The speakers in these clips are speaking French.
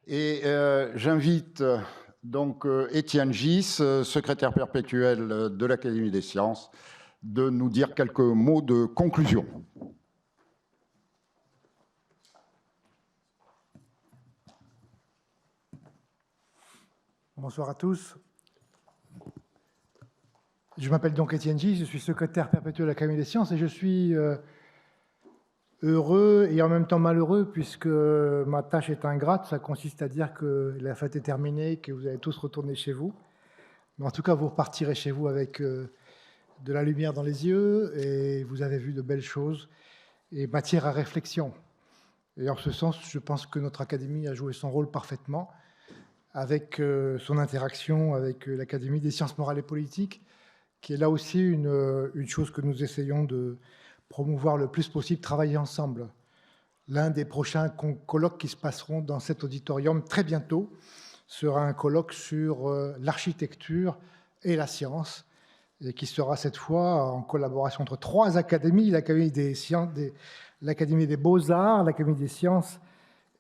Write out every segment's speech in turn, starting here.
Et j'invite donc Étienne Gis, secrétaire perpétuel de l'Académie des sciences, de nous dire quelques mots de conclusion. Bonsoir à tous. Je m'appelle donc Étienne Gis, je suis secrétaire perpétuel de l'Académie des sciences et je suis heureux et en même temps malheureux puisque ma tâche est ingrate. Ça consiste à dire que la fête est terminée, que vous allez tous retourner chez vous. Mais en tout cas, vous repartirez chez vous avec de la lumière dans les yeux et vous avez vu de belles choses et matière à réflexion. Et en ce sens, je pense que notre Académie a joué son rôle parfaitement avec son interaction avec l'Académie des sciences morales et politiques, qui est là aussi une chose que nous essayons de promouvoir le plus possible, travailler ensemble. L'un des prochains colloques qui se passeront dans cet auditorium très bientôt sera un colloque sur l'architecture et la science, et qui sera cette fois en collaboration entre trois académies, l'Académie des sciences, l'Académie des beaux-arts, l'Académie des sciences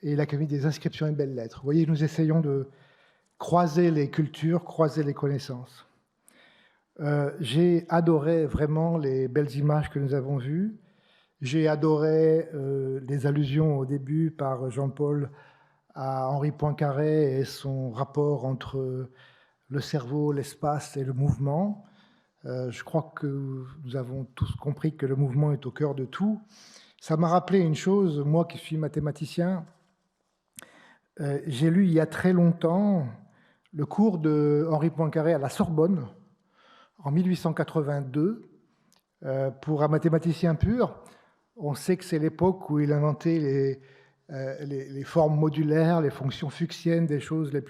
et l'Académie des inscriptions et belles-lettres. Vous voyez, nous essayons de croiser les cultures, croiser les connaissances. J'ai adoré vraiment les belles images que nous avons vues. J'ai adoré les allusions au début par Jean-Paul à Henri Poincaré et son rapport entre le cerveau, l'espace et le mouvement. Je crois que nous avons tous compris que le mouvement est au cœur de tout. Ça m'a rappelé une chose, moi qui suis mathématicien, j'ai lu il y a très longtemps le cours de Henri Poincaré à la Sorbonne, en 1882, pour un mathématicien pur. On sait que c'est l'époque où il inventait les formes modulaires, les fonctions fuchsiennes, des choses les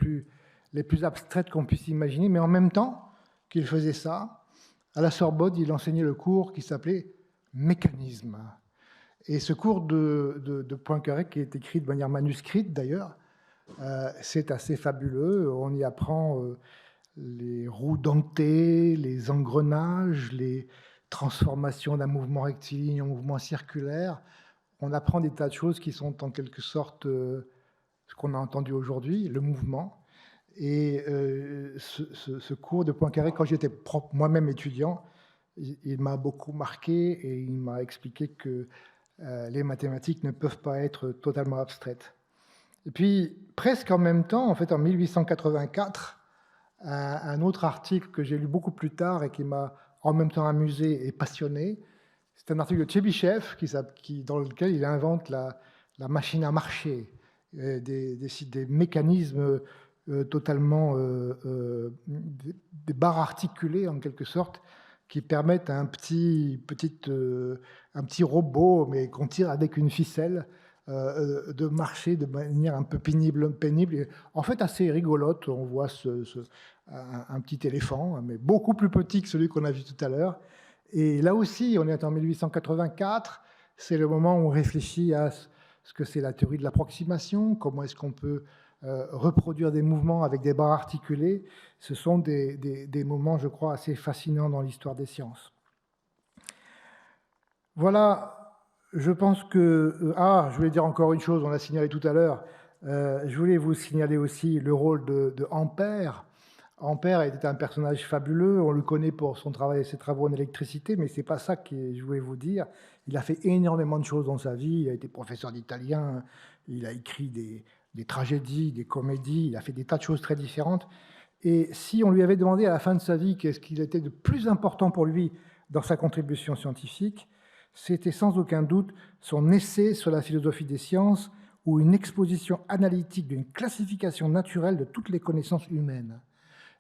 plus abstraites qu'on puisse imaginer, mais en même temps qu'il faisait ça, à la Sorbonne, il enseignait le cours qui s'appelait mécanisme. Et ce cours de Poincaré, qui est écrit de manière manuscrite d'ailleurs, c'est assez fabuleux. On y apprend les roues dentées, les engrenages, les transformations d'un mouvement rectiligne en mouvement circulaire. On apprend des tas de choses qui sont en quelque sorte ce qu'on a entendu aujourd'hui, le mouvement. Et ce cours de Poincaré, quand j'étais moi-même étudiant, il m'a beaucoup marqué et il m'a expliqué que les mathématiques ne peuvent pas être totalement abstraites. Et puis, presque en même temps, en fait, en 1884, un autre article que j'ai lu beaucoup plus tard et qui m'a en même temps amusé et passionné, c'est un article de Tchébychev dans lequel il invente la machine à marcher, des mécanismes totalement, des barres articulées en quelque sorte, qui permettent à un petit robot, mais qu'on tire avec une ficelle, de marcher de manière un peu pénible. En fait, assez rigolote. On voit un petit éléphant, mais beaucoup plus petit que celui qu'on a vu tout à l'heure. Et là aussi, on est en 1884. C'est le moment où on réfléchit à ce que c'est la théorie de l'approximation, comment est-ce qu'on peut reproduire des mouvements avec des barres articulées. Ce sont des moments, je crois, assez fascinants dans l'histoire des sciences. Voilà. Je pense que... je voulais dire encore une chose, on l'a signalé tout à l'heure. Je voulais vous signaler aussi le rôle de Ampère. Ampère était un personnage fabuleux, on le connaît pour son travail et ses travaux en électricité, mais ce n'est pas ça que je voulais vous dire. Il a fait énormément de choses dans sa vie, il a été professeur d'italien, il a écrit des tragédies, des comédies, il a fait des tas de choses très différentes. Et si on lui avait demandé à la fin de sa vie qu'est-ce qu'il était de plus important pour lui dans sa contribution scientifique, c'était sans aucun doute son essai sur la philosophie des sciences ou une exposition analytique d'une classification naturelle de toutes les connaissances humaines.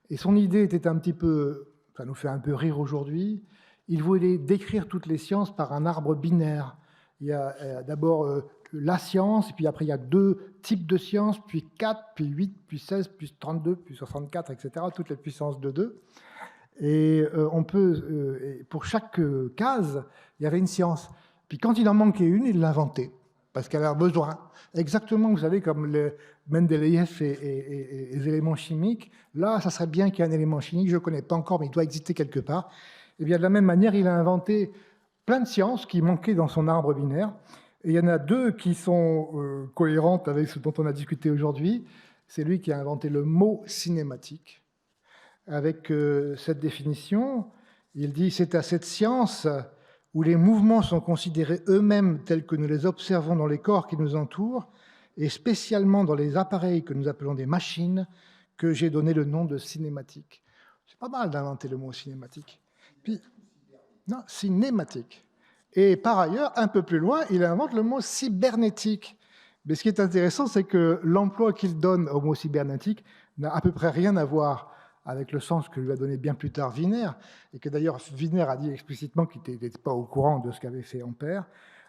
Et son idée était un petit peu, ça nous fait un peu rire aujourd'hui, il voulait décrire toutes les sciences par un arbre binaire. Il y a d'abord la science, et puis après il y a 2 types de sciences, puis 4, puis 8, puis 16, puis 32, puis 64, etc., toutes les puissances de 2. Et on peut, pour chaque case, il y avait une science. Puis quand il en manquait une, il l'inventait, parce qu'elle avait besoin. Exactement, vous savez, comme Mendeleïev et les éléments chimiques, là, ça serait bien qu'il y ait un élément chimique, je ne le connais pas encore, mais il doit exister quelque part. Et bien de la même manière, il a inventé plein de sciences qui manquaient dans son arbre binaire. Et il y en a deux qui sont cohérentes avec ce dont on a discuté aujourd'hui. C'est lui qui a inventé le mot cinématique. Avec cette définition, il dit « c'est à cette science où les mouvements sont considérés eux-mêmes tels que nous les observons dans les corps qui nous entourent, et spécialement dans les appareils que nous appelons des machines, que j'ai donné le nom de cinématique. » C'est pas mal d'inventer le mot cinématique. Puis, non, cinématique. Et par ailleurs, un peu plus loin, il invente le mot cybernétique. Mais ce qui est intéressant, c'est que l'emploi qu'il donne au mot cybernétique n'a à peu près rien à voir avec le sens que lui a donné bien plus tard Wiener, et que d'ailleurs Wiener a dit explicitement qu'il n'était pas au courant de ce qu'avait fait Ampère.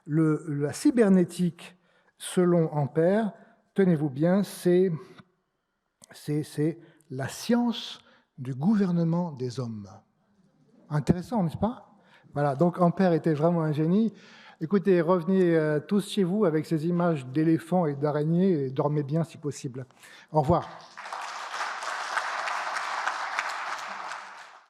La cybernétique, selon Ampère, tenez-vous bien, c'est la science du gouvernement des hommes. Intéressant, n'est-ce pas? Voilà, donc Ampère était vraiment un génie. Écoutez, revenez tous chez vous avec ces images d'éléphants et d'araignées et dormez bien si possible. Au revoir.